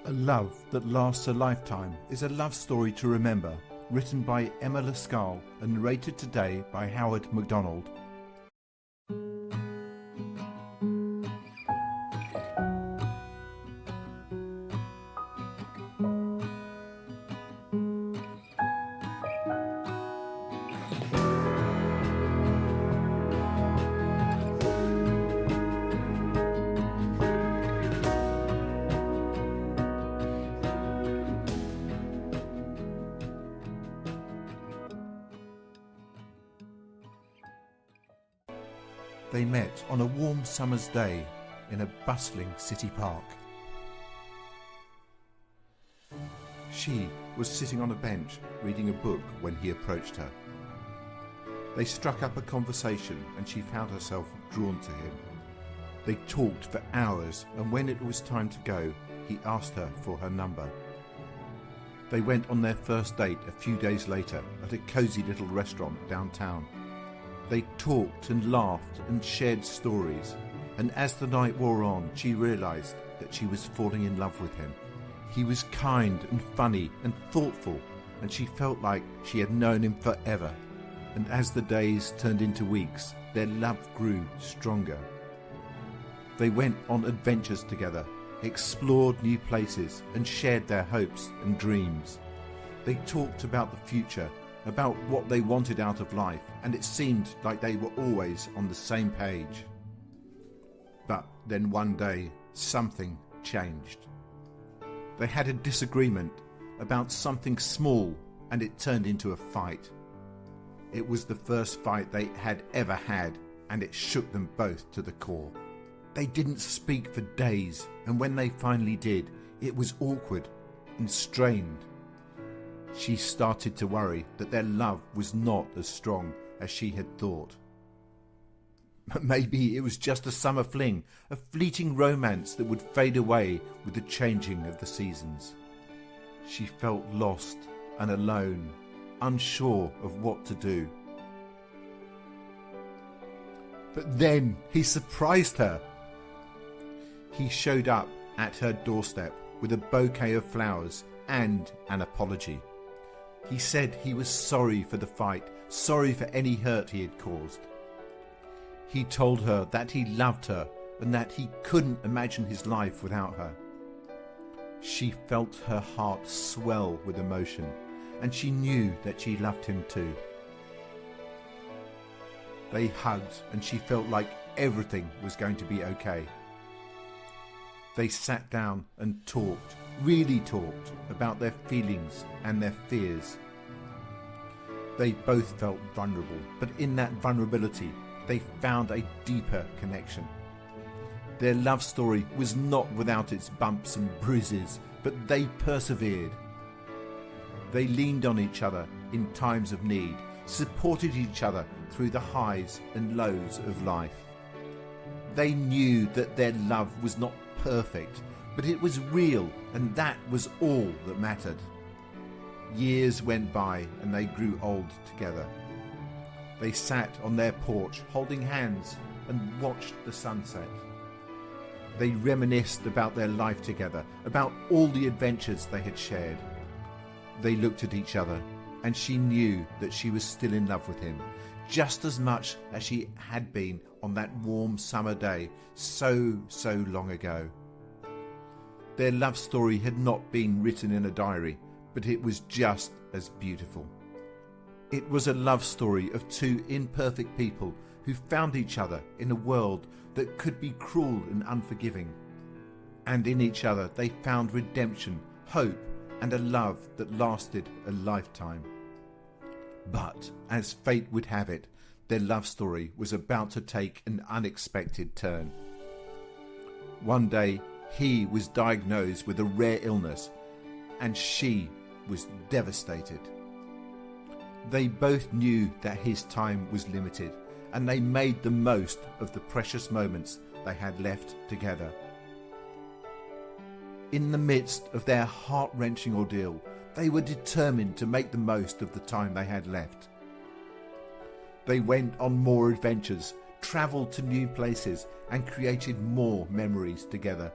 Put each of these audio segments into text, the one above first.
A Love That Lasts a Lifetime is a love story to remember, written by Emma Lascalle and narrated today by Howard MacDonald. They met on a warm summer's day in a bustling city park. She was sitting on a bench reading a book when he approached her. They struck up a conversation and she found herself drawn to him. They talked for hours, and when it was time to go, he asked her for her number. They went on their first date a few days later at a cosy little restaurant downtown. They talked and laughed and shared stories, and as the night wore on, she realised that she was falling in love with him. He was kind and funny and thoughtful, and she felt like she had known him forever. And as the days turned into weeks, their love grew stronger. They went on adventures together, explored new places, and shared their hopes and dreams. They talked about the future, about what they wanted out of life, and it seemed like they were always on the same page. But then one day, something changed. They had a disagreement about something small, and it turned into a fight. It was the first fight they had ever had, and it shook them both to the core. They didn't speak for days, and when they finally did, it was awkward and strained. She started to worry that their love was not as strong as she had thought. Maybe it was just a summer fling, a fleeting romance that would fade away with the changing of the seasons. She felt lost and alone, unsure of what to do. But then he surprised her. He showed up at her doorstep with a bouquet of flowers and an apology. He said he was sorry for the fight, sorry for any hurt he had caused. He told her that he loved her and that he couldn't imagine his life without her. She felt her heart swell with emotion, and she knew that she loved him too. They hugged, and she felt like everything was going to be okay. They sat down and talked, really talked, about their feelings and their fears. They both felt vulnerable, but in that vulnerability, they found a deeper connection. Their love story was not without its bumps and bruises, but they persevered. They leaned on each other in times of need, supported each other through the highs and lows of life. They knew that their love was not perfect, but it was real, and that was all that mattered. Years went by and they grew old together. They sat on their porch holding hands and watched the sunset. They reminisced about their life together, about all the adventures they had shared. They looked at each other, and she knew that she was still in love with him, just as much as she had been on that warm summer day so long ago. Their love story had not been written in a diary, but it was just as beautiful. It was a love story of two imperfect people who found each other in a world that could be cruel and unforgiving. And in each other they found redemption, hope, and a love that lasted a lifetime. But, as fate would have it, their love story was about to take an unexpected turn. One day, he was diagnosed with a rare illness, and she was devastated. They both knew that his time was limited, and they made the most of the precious moments they had left together. In the midst of their heart-wrenching ordeal, they were determined to make the most of the time they had left. They went on more adventures, travelled to new places, and created more memories together.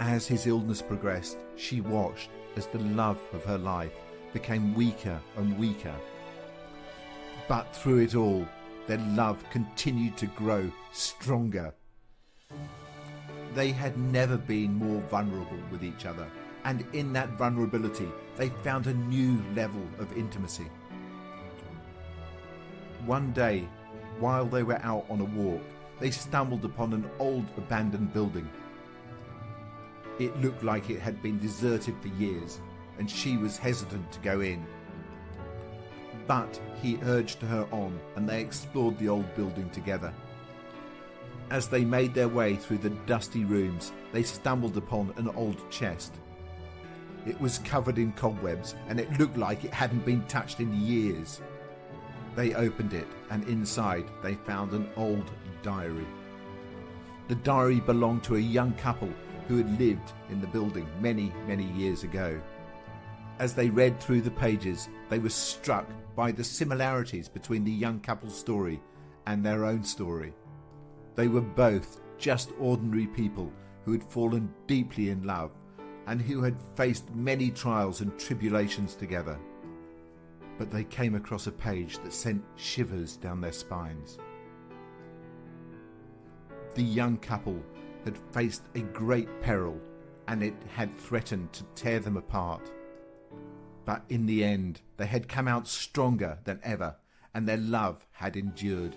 As his illness progressed, she watched as the love of her life became weaker and weaker. But through it all, their love continued to grow stronger. They had never been more vulnerable with each other, and in that vulnerability, they found a new level of intimacy. One day, while they were out on a walk, they stumbled upon an old abandoned building. It looked like it had been deserted for years, and she was hesitant to go in. But he urged her on, and they explored the old building together. As they made their way through the dusty rooms, they stumbled upon an old chest. It was covered in cobwebs, and it looked like it hadn't been touched in years. They opened it, and inside they found an old diary. The diary belonged to a young couple who had lived in the building many, many years ago. As they read through the pages, they were struck by the similarities between the young couple's story and their own story. They were both just ordinary people who had fallen deeply in love and who had faced many trials and tribulations together. But they came across a page that sent shivers down their spines. The young couple had faced a great peril, and it had threatened to tear them apart. But in the end, they had come out stronger than ever, and their love had endured.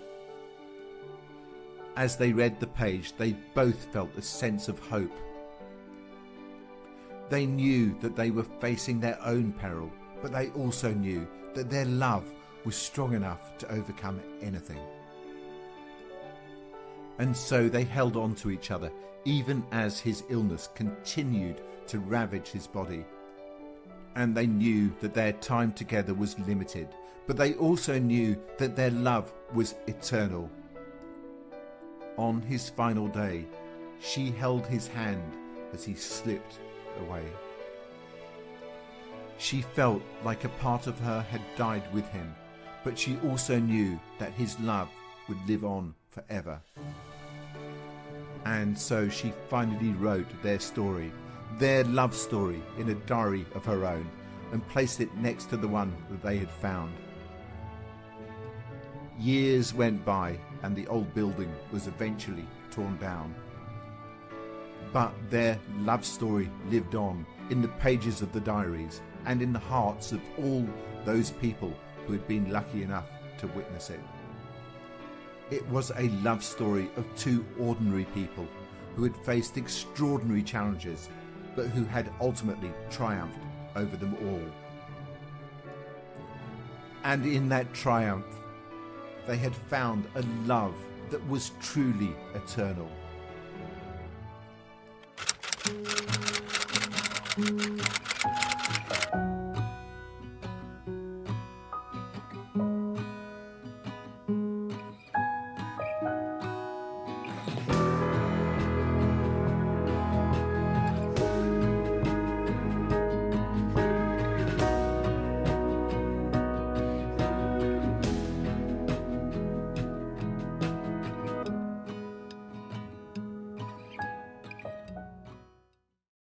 As they read the page, they both felt a sense of hope. They knew that they were facing their own peril, but they also knew that their love was strong enough to overcome anything. And so they held on to each other, even as his illness continued to ravage his body. And they knew that their time together was limited, but they also knew that their love was eternal. On his final day, she held his hand as he slipped away. She felt like a part of her had died with him, but she also knew that his love would live on forever. And so she finally wrote their story, their love story, in a diary of her own, and placed it next to the one that they had found. Years went by, and the old building was eventually torn down. But their love story lived on in the pages of the diaries and in the hearts of all those people who had been lucky enough to witness it. It was a love story of two ordinary people who had faced extraordinary challenges, but who had ultimately triumphed over them all. And in that triumph, they had found a love that was truly eternal.